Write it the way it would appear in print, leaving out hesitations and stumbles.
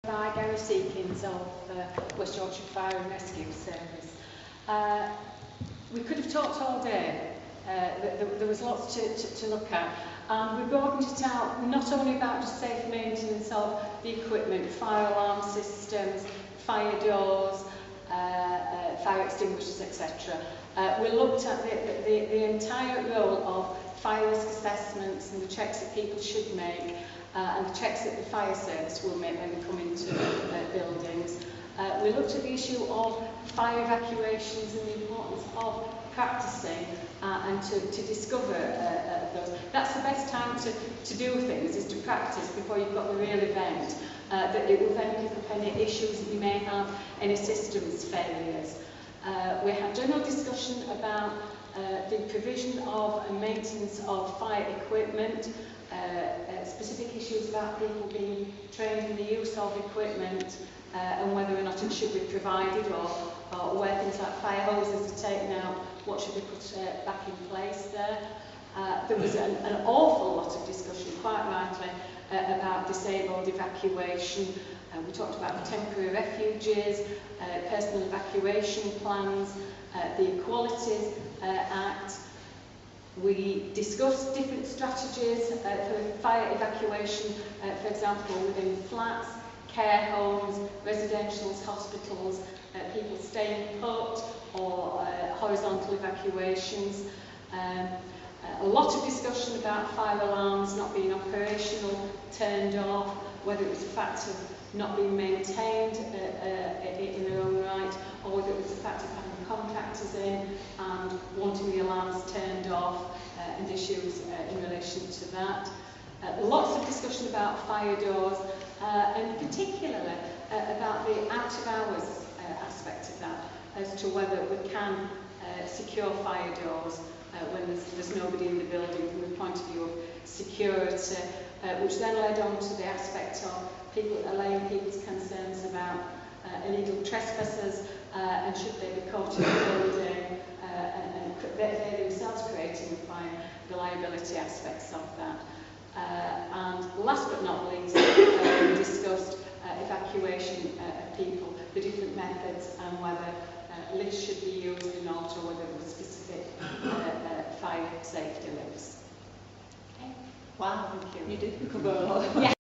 By Gary Seekins of West Yorkshire Fire and Rescue Service. We could have talked all day. There was lots to look at, and we broadened it out not only about just safe maintenance of the equipment, fire alarm systems, fire doors, fire extinguishers, etc. We looked at the entire role of fire risk assessments and the checks that people should make, and the checks that the fire service will make when they come into buildings. We looked at the issue of fire evacuations and the importance of practicing and to discover those. That's the best time to do things, is to practice before you've got the real event, that it will then pick up any issues that you may have, any systems failures. We had general discussion about the provision of and maintenance of fire equipment, specific issues about people being trained in the use of equipment, and whether or not it should be provided, or where things like fire hoses are taken out, what should be put back in place there. There was an awful lot of discussion, quite rightly, about disabled evacuation. We talked about temporary refuges, personal evacuation plans, the Equalities Act. We discussed different strategies for fire evacuation, for example, within flats, care homes, residentials, hospitals, people staying put, or horizontal evacuations. A lot of discussion about fire alarms not being operational, turned off, whether it was a fact of not being maintained in their own right, or whether it was a fact of having contractors in and wanting the alarms turned off, and issues in relation to that. Lots of discussion about fire doors, and particularly about the out of hours aspect of that, as to whether we can secure fire doors when there's nobody in the building from the point of view of security, which then led on to the aspect of allaying people's concerns about illegal trespassers, and should they be caught in the building, and they themselves creating a fire, the liability aspects of that. And last but not least, we discussed evacuation of people, the different methods, and whether lifts should be used or not, or whether there were specific fire safety lifts. Okay. Wow, thank you. You did cover a lot. Yeah.